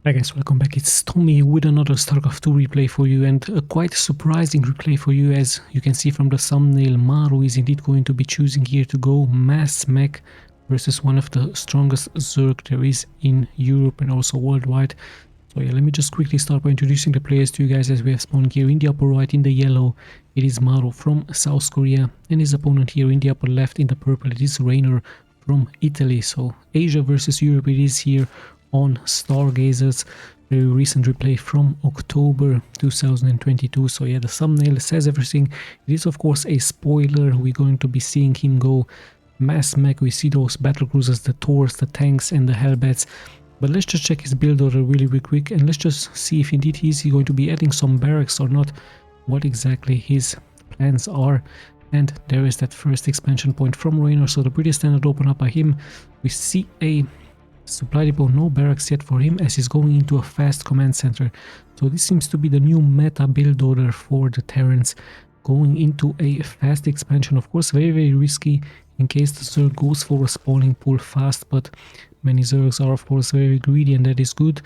Hi guys, welcome back. It's Tommy with another Starcraft 2 replay for you, and a quite surprising replay for you. As you can see from the thumbnail, MARU is indeed going to be choosing here to go Mass Mech versus one of the strongest Zerg there is in Europe and also worldwide. So yeah, let me just quickly start by introducing the players to you guys as we have spawned here. In the upper right in the yellow, it is MARU from South Korea, and his opponent here in the upper left in the purple, it is REYNOR from Italy. So Asia versus Europe it is here on Stargazer's very recent replay from October 2022. So yeah, the thumbnail says everything. It is of course a spoiler. We're going to be seeing him go Mass Mech. We see those Battlecruisers, the Taurs, the tanks and the Hellbats. But let's just check his build order really quick, and let's just see if indeed he's going to be adding some barracks or not, what exactly his plans are. And there is that first expansion point from REYNOR, so the pretty standard open up by him. We see a supply depot, no barracks yet for him, as he's going into a fast command center. So this seems to be the new meta build order for the Terrans, going into a fast expansion. Of course very risky in case the Zerg goes for a spawning pool fast, but many Zergs are of course very greedy, and that is good.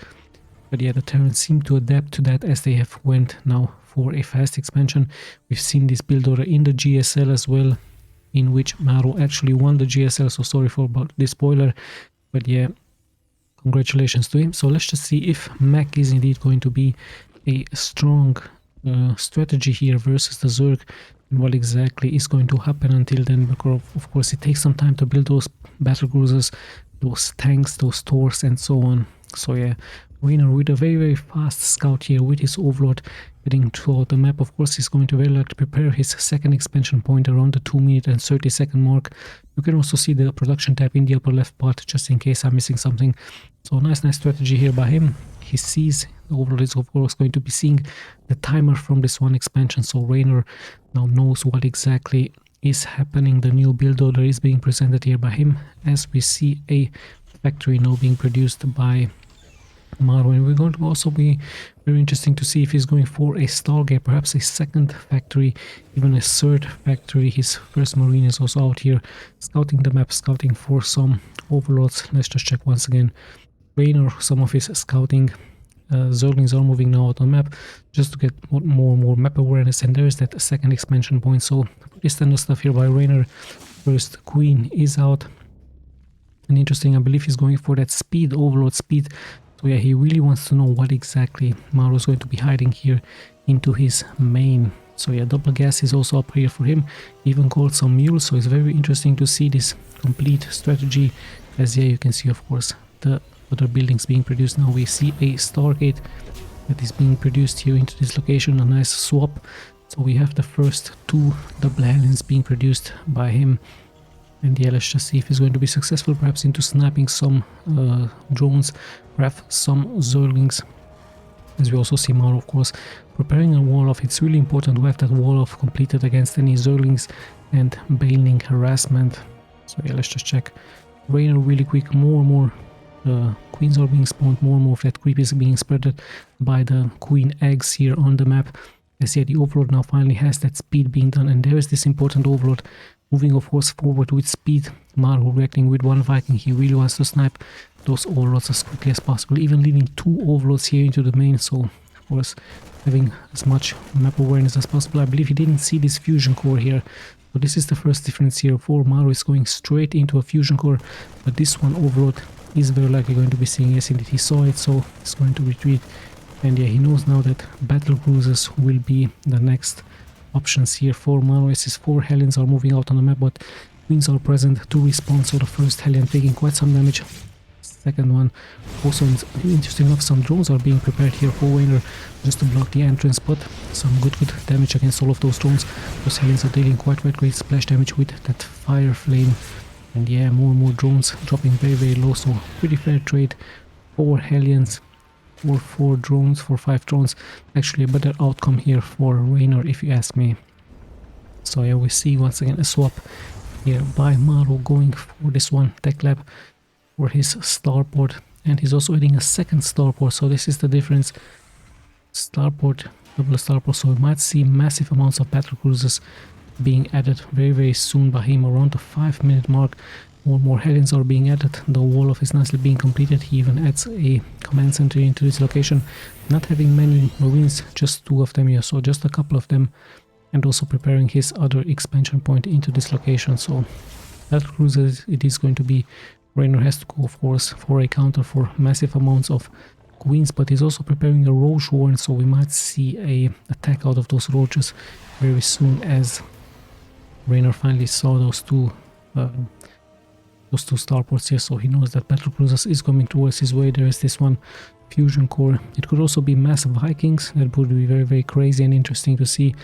But yeah, the Terrans seem to adapt to that as they have went now for a fast expansion. We've seen this build order in the GSL as well, in which MARU actually won the GSL, so sorry for about this spoiler, but yeah, congratulations to him. So let's just see if Mech is indeed going to be a strong strategy here versus the Zerg, and what exactly is going to happen until then. Because of course it takes some time to build those Battlecruisers, those tanks, those Taurs and so on. So yeah, REYNOR with a very fast scout here with his Overlord heading throughout the map. Of course he's going to very likely prepare his second expansion point around the 2-minute and 30-second mark. You can also see the production tab in the upper left part, just in case I'm missing something. So nice strategy here by him. He sees the Overlord is of course going to be seeing the timer from this one expansion, so REYNOR now knows what exactly is happening. The new build order is being presented here by him, as we see a factory now being produced by MARU, and we're going to also be very interesting to see if he's going for a Stargate, perhaps a second factory, even a third factory. His first Marine is also out here scouting the map, scouting for some Overlords. Let's just check once again. REYNOR, some of his scouting Zerglings are moving now out on map just to get more map awareness, and there's that second expansion point. So pretty standard stuff here by REYNOR. First Queen is out, and interesting, I believe he's going for that speed, Overlord speed. So yeah, he really wants to know what exactly MARU is going to be hiding here into his main. So yeah, double gas is also up here for him, even called some mules. So it's very interesting to see this complete strategy, as yeah, you can see of course the other buildings being produced. Now we see a Stargate that is being produced here into this location, a nice swap. So we have the first 2 double hellions being produced by him. And yeah, let's just see if he's going to be successful, perhaps into sniping some drones, perhaps some Zerglings. As we also see MARU of course preparing a wall off. It's really important to have that wall off completed against any Zerglings and bailing harassment. So yeah, let's just check. REYNOR really quick, more queens are being spawned, more of that creep is being spread by the queen eggs here on the map. As yeah, the Overlord now finally has that speed being done, and there is this important Overlord moving of course forward with speed. MARU reacting with 1 Viking. He really wants to snipe those Overlords as quickly as possible, even leaving 2 Overlords here into the main. So of course having as much map awareness as possible. I believe he didn't see this fusion core here, so this is the first difference here. For MARU is going straight into a fusion core, but this one Overlord is very likely going to be seeing. Yes, indeed he saw it, so he's going to retreat. And yeah, he knows now that Battlecruisers will be the next options here for MARU, as his 4 Hellions are moving out on the map, but Queens are present to respawn. So the first Hellion taking quite some damage, second one also interesting enough, some drones are being prepared here for REYNOR just to block the entrance, but some good damage against all of those drones. Those Hellions are dealing quite great splash damage with that fire flame, and yeah, more drones dropping very low. So pretty fair trade. 4 Hellions or 4 drones for 5 drones, actually a better outcome here for REYNOR if you ask me. So yeah, we see once again a swap here by MARU, going for this one tech lab for his Starport, and he's also adding a second Starport. So this is the difference, Starport, double Starport. So we might see massive amounts of Battlecruisers being added very soon by him around the 5-minute mark. More Hellions are being added, the wall off is nicely being completed. He even adds a command center into this location, not having many marines, just 2 of them here, so just a couple of them, and also preparing his other expansion point into this location. So Battlecruiser it is going to be. REYNOR has to go, of course, for a counter for massive amounts of queens, but he's also preparing a roach warren, so we might see a attack out of those roaches very soon, as REYNOR finally saw those two starports here, so he knows that Battlecruiser is coming towards his way. There is this one fusion core. It could also be massive Vikings. That would be very, very crazy and interesting to see,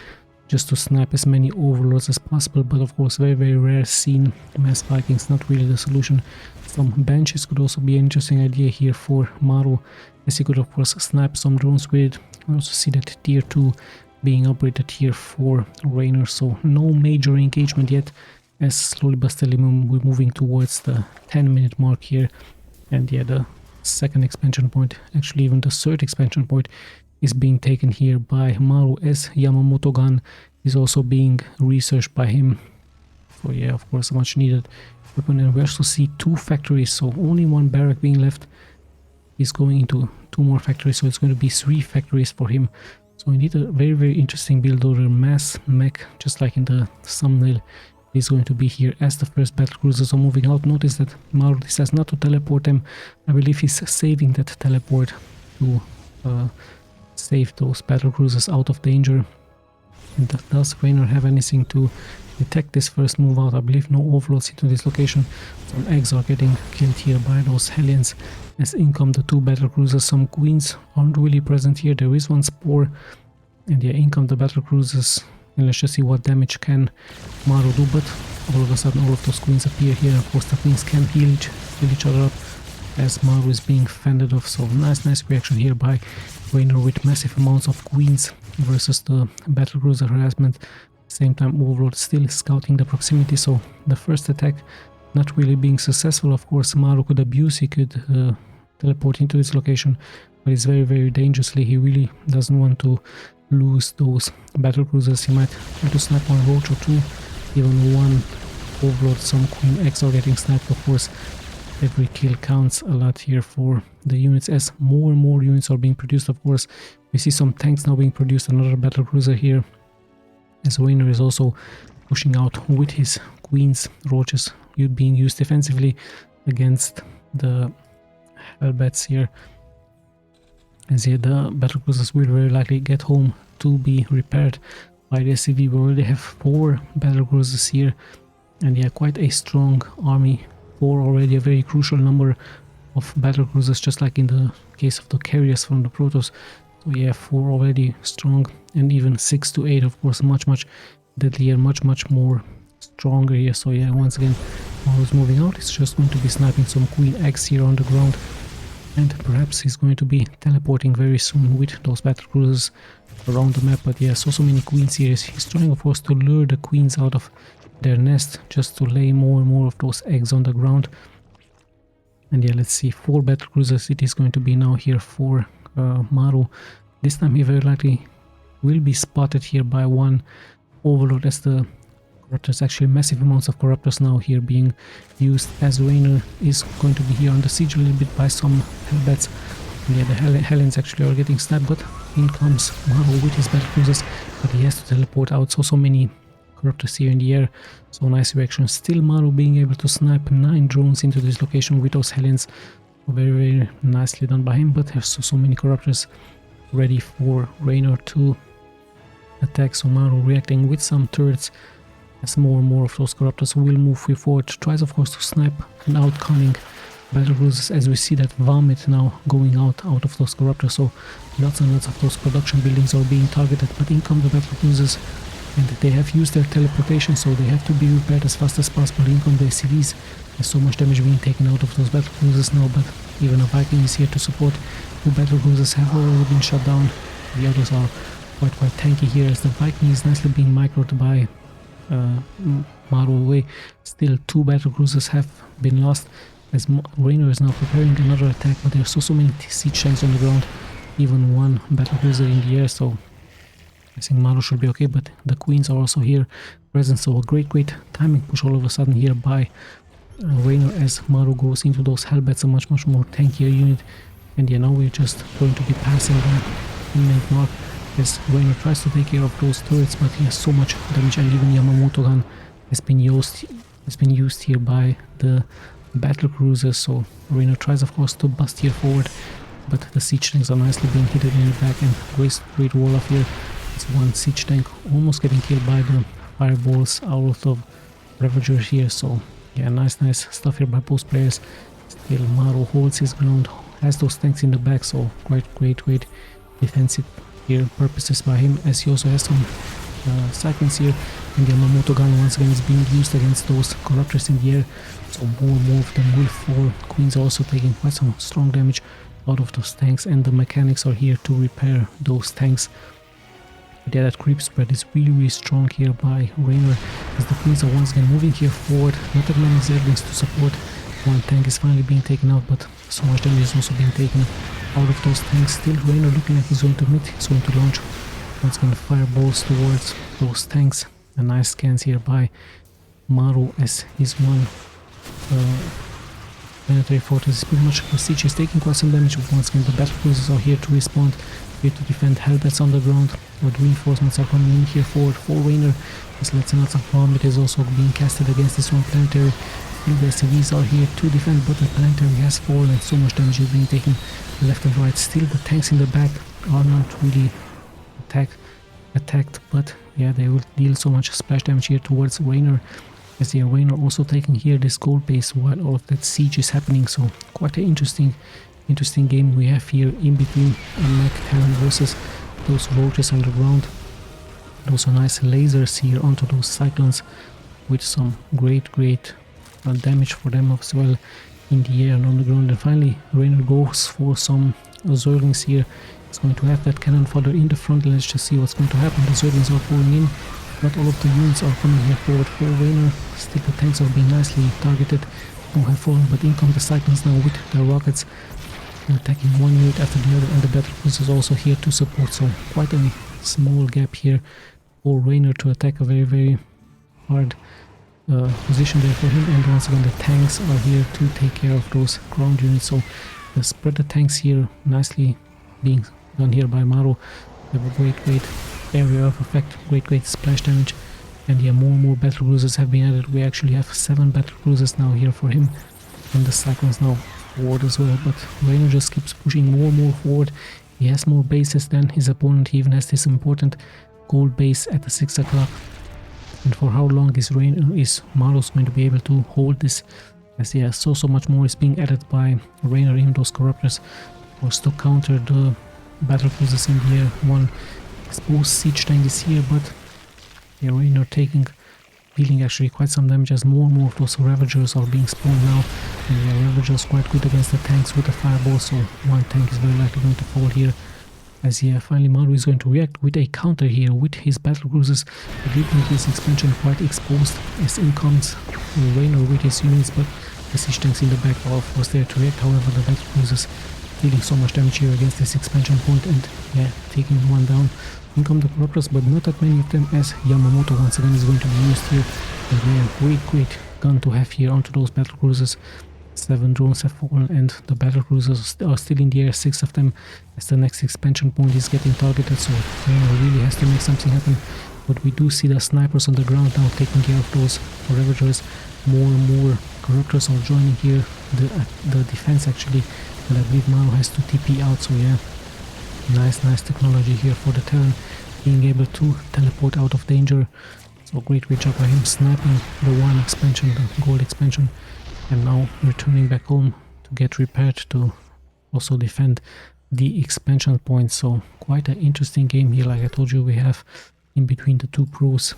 just to snipe as many overlords as possible, but of course very, very rare scene. Mass Vikings not really the solution. Some benches could also be an interesting idea here for MARU, as he could of course snipe some drones with it. We also see that tier 2 being upgraded here for REYNOR, so no major engagement yet, as slowly but steadily we're moving towards the 10-minute mark here. And yeah, the second expansion point, actually even the third expansion point, is being taken here by MARU, as Yamamoto gun is also being researched by him. So yeah, of course, a much needed weapon. And we also see 2 factories, so only 1 barrack being left. He's going into 2 more factories, so it's going to be 3 factories for him. So indeed a very, very interesting build order. Mass mech, just like in the thumbnail, is going to be here as the first battlecruisers are moving out. Notice that MARU decides not to teleport them. I believe he's saving that teleport to save those battlecruisers out of danger. And does REYNOR have anything to detect this first move out? I believe no overloads into this location. Some eggs are getting killed here by those Hellions, as in come the 2 battlecruisers. Some queens aren't really present here. There is 1 spore, and yeah, in come the battlecruisers. And let's just see what damage can MARU do. But all of a sudden all of those queens appear here. Of course the queens can heal each other up as MARU is being fended off. So nice reaction here by REYNOR with massive amounts of queens versus the battlecruiser harassment. Same time Overlord still scouting the proximity, so the first attack not really being successful. Of course MARU could abuse, he could teleport into this location, but it's very, very dangerously. He really doesn't want to lose those battlecruisers. He might try to snipe 1 roach or 2, even 1 overlord. Some queen X are getting sniped. Of course every kill counts a lot here for the units, as more and more units are being produced. Of course we see some tanks now being produced, another battlecruiser here, as REYNOR is also pushing out with his queens. Roaches being used defensively against the Hellbats here, as here the battlecruisers will very likely get home to be repaired by the SCV. We already have 4 battlecruisers here, and yeah, quite a strong army. 4 already, a very crucial number of battlecruisers, just like in the case of the carriers from the Protoss. So yeah, 4 already strong, and even 6 to 8, of course, much deadlier, much more stronger here. So yeah, once again MARU's moving out. He's just going to be sniping some Queen X here on the ground, and perhaps he's going to be teleporting very soon with those battlecruisers around the map. But yeah, so many queens here. He's trying of course to lure the queens out of their nest, just to lay more and more of those eggs on the ground. And yeah, let's see, 4 battlecruisers it is going to be now here for MARU. This time he very likely will be spotted here by 1 overlord, as the Corruptors, actually massive amounts of Corruptors now here being used, as REYNOR is going to be here on the siege a little bit by some Hellbats. And yeah, the Hellions actually are getting sniped, but in comes MARU with his battlecruisers, but he has to teleport out. So many Corruptors here in the air, so nice reaction. Still MARU being able to snipe 9 drones into this location with those Hellions. Very, very nicely done by him, but there's so many Corruptors ready for REYNOR to attack. So MARU reacting with some turrets, as more and more of those Corruptors will move forward. Tries of course to snipe and out-cunning battlecruisers, as we see that Vomit now going out of those Corruptors. So lots and lots of those production buildings are being targeted, but in come the battlecruisers, and they have used their teleportation, so they have to be repaired as fast as possible. In come the CVs. There's so much damage being taken out of those battlecruisers now, but even a Viking is here to support. 2 battlecruisers have already been shut down. The others are quite tanky here, as the Viking is nicely being microed by MARU away. Still 2 battlecruisers have been lost, as REYNOR is now preparing another attack, but there's so many siege tanks on the ground, even 1 battlecruiser in the air, so I think MARU should be okay. But the queens are also here present, so a great timing push all of a sudden here by REYNOR, as MARU goes into those Hellbats, a much more tankier unit And yeah, now we're just going to be passing the inmate mark as REYNOR tries to take care of those turrets, but he has so much damage, and even Yamamoto gun has been used here by the Battlecruiser. So REYNOR tries of course to bust here forward, but the siege tanks are nicely being hit in the back, and great wall of here. It's one siege tank almost getting killed by the fireballs out of Ravager here. So yeah, nice stuff here by both players. Still MARU holds his ground, has those tanks in the back, so quite great defensive here purposes by him, as he also has some cyclones here, and the Yamamoto gun once again is being used against those Corruptors in the air, so more of them will fall. Queens are also taking quite some strong damage out of those tanks, and the mechanics are here to repair those tanks. Yeah, that creep spread is really strong here by REYNOR, as the Queens are once again moving here forward. Not that many Zerglings to support. One tank is finally being taken out, but so much damage is also being taken out of those tanks. Still REYNOR looking like he's going to meet, he's going to launch once again fireballs towards those tanks. A nice scans here by MARU as his one planetary fortress is pretty much the siege is taking quite some damage. Once again the Battlecruisers are here to respond, here to defend Hellbats on the ground, but reinforcements are coming in here forward for REYNOR. This lets out some bomb. It is also being casted against this one planetary. The SCVs are here to defend, but the planetary has fallen and so much damage is being taken left and right. Still the tanks in the back are not really attacked, but yeah, they will deal so much splash damage here towards REYNOR, as the REYNOR also taking here this gold base while all of that siege is happening. So quite an interesting game we have here in between a Mech Terran versus those roaches on the ground. Those are nice lasers here onto those cyclones with some great damage for them as well in the air and on the ground. And finally REYNOR goes for some Zerglings here. It's going to have that cannon fodder in the front. Let's just see what's going to happen. The Zerglings are pouring in, but all of the units are coming here forward for REYNOR. Still the tanks are being nicely targeted. No have fallen, but in come the cyclones now with the rockets, attacking one unit after the other, and the Battlecruiser is also here to support. So quite a small gap here for REYNOR to attack. A very hard position there for him, and once again the tanks are here to take care of those ground units. So spread the tanks here nicely being done here by MARU. They have a great area of effect, great splash damage, and yeah, more Battlecruisers have been added. We actually have 7 Battlecruisers now here for him, and the cyclones now forward as well. But REYNOR just keeps pushing more forward. He has more bases than his opponent. He even has this important gold base at the 6 o'clock. And for how long is MARU going to be able to hold this? As yeah, so much more is being added by REYNOR in those Corruptors, was to counter the Battlecruisers in the air. One exposed siege tank is here, but yeah, REYNOR dealing actually quite some damage as more of those Ravagers are being spawned now. And yeah, Ravagers quite good against the tanks with the fireball, so one tank is very likely going to fall here. As yeah, finally MARU is going to react with a counter here with his Battlecruisers, leaving his expansion quite exposed as in comes REYNOR with his units, but the siege tanks in the back are of course there to react. However, the Battlecruisers dealing so much damage here against this expansion point, and yeah, taking one down. In come the Corruptors, but not that many of them, as Yamamoto once again is going to be used here. And yeah, great gun to have here onto those Battlecruisers. 7 drones have fallen, and the Battlecruisers are still in the air, 6 of them, as the next expansion point is getting targeted. So REYNOR really has to make something happen. But we do see the snipers on the ground now taking care of those Ravagers. More Corruptors are joining here the defense actually, and I believe MARU has to TP out. So yeah, nice technology here for the Terran, being able to teleport out of danger. So great job by him sniping the one expansion, the gold expansion, and now returning back home to get repaired to also defend the expansion point. So quite an interesting game here. Like I told you, we have in between the two pros,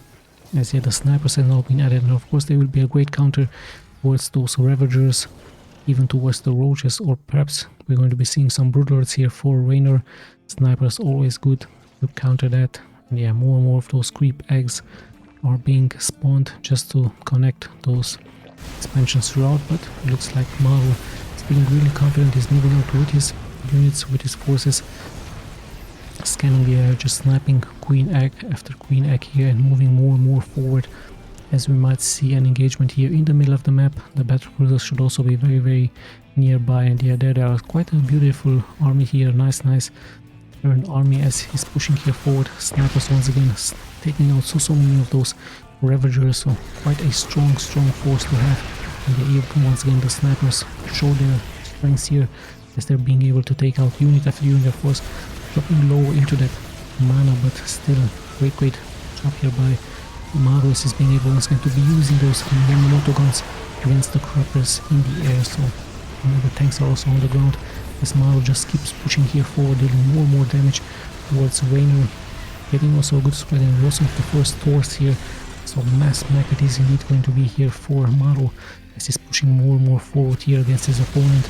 as yeah, the snipers have now been added, and of course they will be a great counter towards those Ravagers, even towards the roaches, or perhaps we're going to be seeing some Broodlords here for REYNOR. Snipers always good to counter that. And yeah, more of those creep eggs are being spawned just to connect those expansions throughout, but it looks like MARU is being really confident. He's moving out with his units, with his forces, scanning the air, just sniping queen egg after queen egg here, and moving more forward as we might see an engagement here in the middle of the map. The Battlecruiser should also be very nearby, and yeah, there are quite a beautiful army here. Nice Terran army as he's pushing here forward. Snipers once again taking out so many of those Ravagers, so quite a strong force to have. And yeah, once again the snipers show their strengths here as they're being able to take out unit after unit, of course, dropping low into that mana, but still great job here by MARU is being able once again to be using those Yamamoto guns against the Corruptors in the air. So the tanks are also on the ground as MARU just keeps pushing here forward, dealing more damage towards REYNOR, getting also a good spread and loss of the first Taurs here. So mass mech it is indeed going to be here for MARU as he's pushing more forward here against his opponent.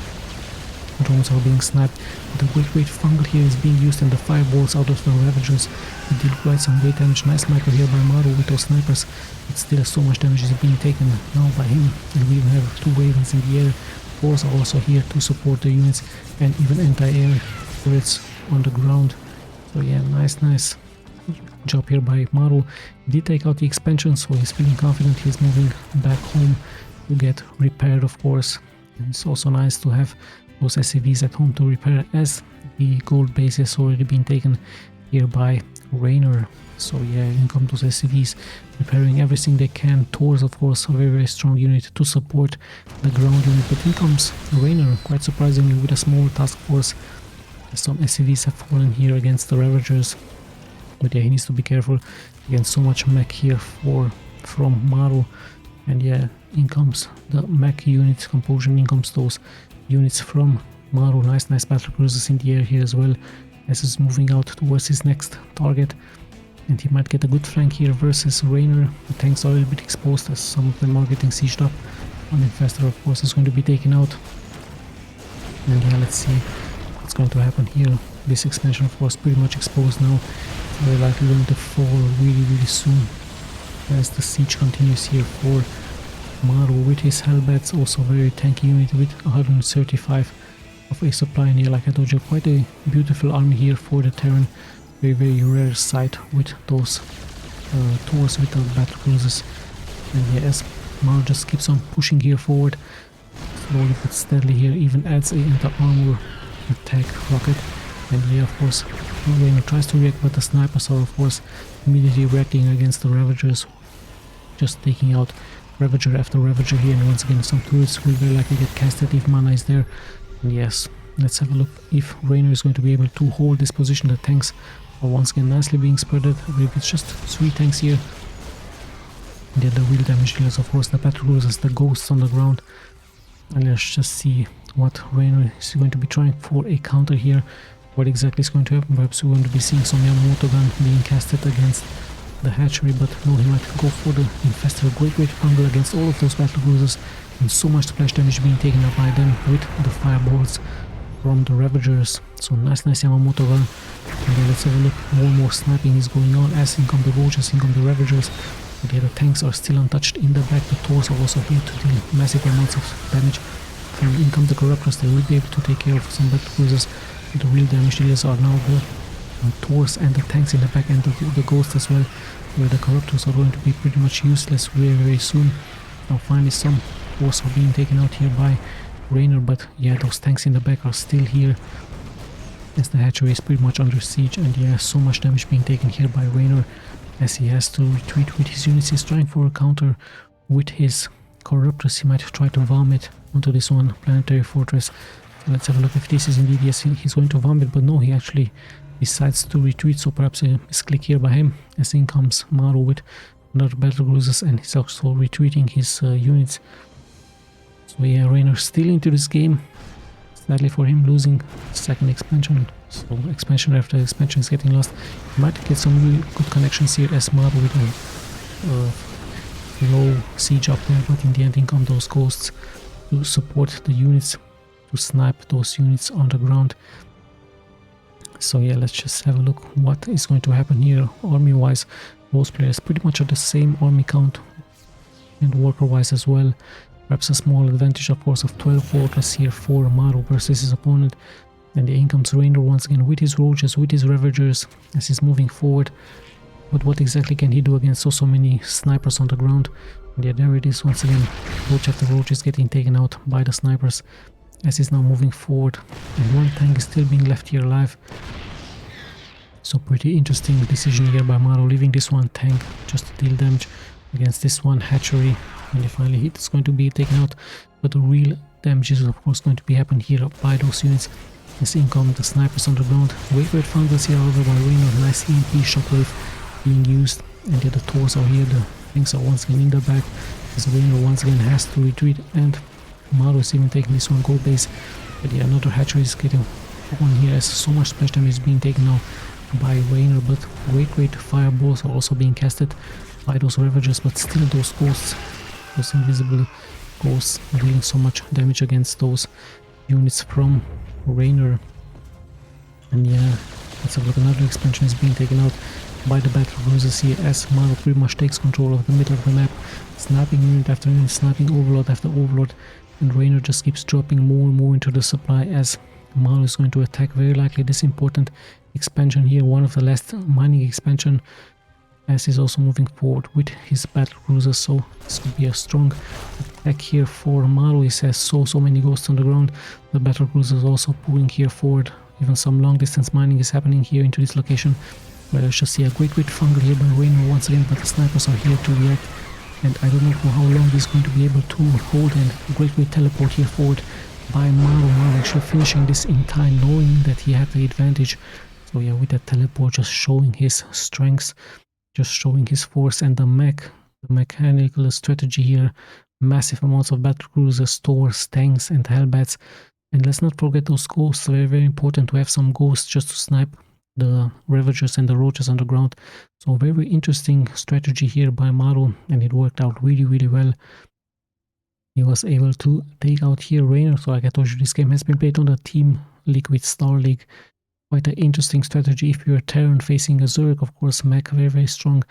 Drones are being sniped, but a great fungal here is being used, and the fireballs out of the Ravagers deal quite some great damage. Nice micro here by MARU with those snipers, but still so much damage is being taken now by him. And we even have 2 Ravens in the air. Force are also here to support the units, and even anti-air turrets on the ground. So yeah, nice job here by MARU. He did take out the expansion, so he's feeling confident. He's moving back home to get repaired, of course. And it's also nice to have those SCVs at home to repair, as the gold base has already been taken here by REYNOR. So yeah, in come those SCVs, repairing everything they can. Taurs, of course, a very strong unit to support the ground unit, but in comes REYNOR, quite surprisingly, with a small task force. Some SCVs have fallen here against the Ravagers, but yeah, he needs to be careful against so much mech here from MARU. And yeah, in comes the mech unit composition, in comes those units from MARU. Nice Battlecruisers in the air here as well, as he's moving out towards his next target, and he might get a good flank here versus REYNOR. The tanks are a little bit exposed as some of them are getting sieged up. One Infestor, of course, is going to be taken out, and yeah, let's see what's going to happen here. This expansion, of course, pretty much exposed now. It's very likely going to fall really soon as the siege continues here for MARU with his Hellbats, also very tanky unit with 135 of a supply. And yeah, like I told you, quite a beautiful army here for the Terran. Very rare sight with those Taurs with the Battlecruisers. And yes, MARU just keeps on pushing here forward, slowly but steadily here, even adds a anti-armor attack rocket. And yeah, of course, REYNOR tries to react, but the snipers are, of course, immediately reacting against the Ravagers, just taking out Ravager after Ravager here. And once again, some turrets will very likely get casted if mana is there. And yes, let's have a look if REYNOR is going to be able to hold this position. The tanks are once again nicely being spreaded. I believe it's just 3 tanks here. And yeah, the real damage dealers, of course, the Battlecruisers, the ghosts on the ground. And let's just see what REYNOR is going to be trying for a counter here. What exactly is going to happen? Perhaps we're going to be seeing some Yamamoto gun being casted against the hatchery, but no, he might go for the Infestor. Great fungal against all of those Battlecruisers, and so much splash damage being taken up by them with the fireballs from the Ravagers. So nice Yamamoto gun. And then let's have a look. More sniping is going on as in come the Roaches, in come the Ravagers. But yeah, the tanks are still untouched in the back. The Taurs are also here to deal massive amounts of damage. And in come the Corruptors. They will be able to take care of some Battlecruisers. The real damage dealers are now the Taurs and the tanks in the back, and the Ghost as well, where the Corruptors are going to be pretty much useless very soon. Now finally some force are being taken out here by REYNOR, but yeah, those tanks in the back are still here as the hatchery is pretty much under siege. And yeah, so much damage being taken here by REYNOR as he has to retreat with his units. He's trying for a counter with his Corruptors. He might try to vomit onto this one planetary fortress. So let's have a look if this is indeed, yes, he's going to vomit, but no, he actually decides to retreat. So perhaps a misclick here by him, as in comes MARU with another Battlecruisers, and he's also retreating his units. So yeah, REYNOR still into this game, sadly for him, losing second expansion. So expansion after expansion is getting lost. He might get some really good connections here as MARU with a low siege up there, but in the end in come those Ghosts to support the units, to snipe those units on the ground. So yeah, let's just have a look what is going to happen here army wise. Those players pretty much at the same army count, and worker wise as well. Perhaps a small advantage, of course, of 12 workers here for MARU versus his opponent. And the in comes REYNOR once again with his Roaches, with his Ravagers, as he's moving forward. But what exactly can he do against so many snipers on the ground? And yeah, there it is once again. Roach after roach is getting taken out by the snipers as he's now moving forward. And one tank is still being left here alive. So pretty interesting decision here by MARU, leaving this one tank just to deal damage against this one hatchery. And if finally it's going to be taken out. But the real damage is of course going to be happening here by those units. As income the snipers on the ground. Great fungals here over by REYNOR. Nice EMP shockwave being used. And yeah, the Tors are here. The things are once again in their back. As REYNOR once again has to retreat. And MARU is even taking this one gold base. But yeah, another hatchery is getting on here as so much splash damage is being taken now by REYNOR. But great fireballs are also being casted by those Ravagers. But still those ghosts, those invisible ghosts, dealing so much damage against those units from REYNOR. And yeah, let's have a look. Another expansion is being taken out by the Battlecruisers here as MARU pretty much takes control of the middle of the map, sniping unit after unit, sniping overlord after overlord, and REYNOR just keeps dropping more and more into the supply as MARU is going to attack very likely this important expansion here, one of the last mining expansion, as he's also moving forward with his Battlecruisers. So this could be a strong attack here for MARU. He has so many ghosts on the ground. The Battlecruisers also pulling here forward. Even some long distance mining is happening here into this location. But let's just see a great fungal here by REYNOR once again, but the snipers are here to react. And I don't know for how long he's going to be able to hold, and great teleport here forward by MARU. MARU actually finishing this in time, knowing that he had the advantage. So yeah, with that teleport just showing his strengths, just showing his force. And the mechanical strategy here, massive amounts of Battlecruisers, Tors, tanks and Hellbats. And let's not forget those ghosts, very important to have some ghosts just to snipe the Ravagers and the Roaches on the ground. So very interesting strategy here by MARU, and it worked out really well. He was able to take out here REYNOR. So like I told you, this game has been played on the Team League with Star League. Quite an interesting strategy if you're Terran facing a Zerg. Of course, Mech very strong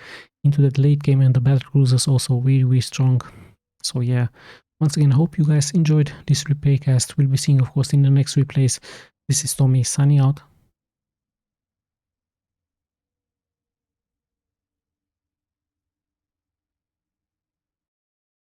into that late game, and the Battlecruisers also really strong. So yeah, once again, I hope you guys enjoyed this replay cast. We'll be seeing of course in the next replays. This is Tommy signing out.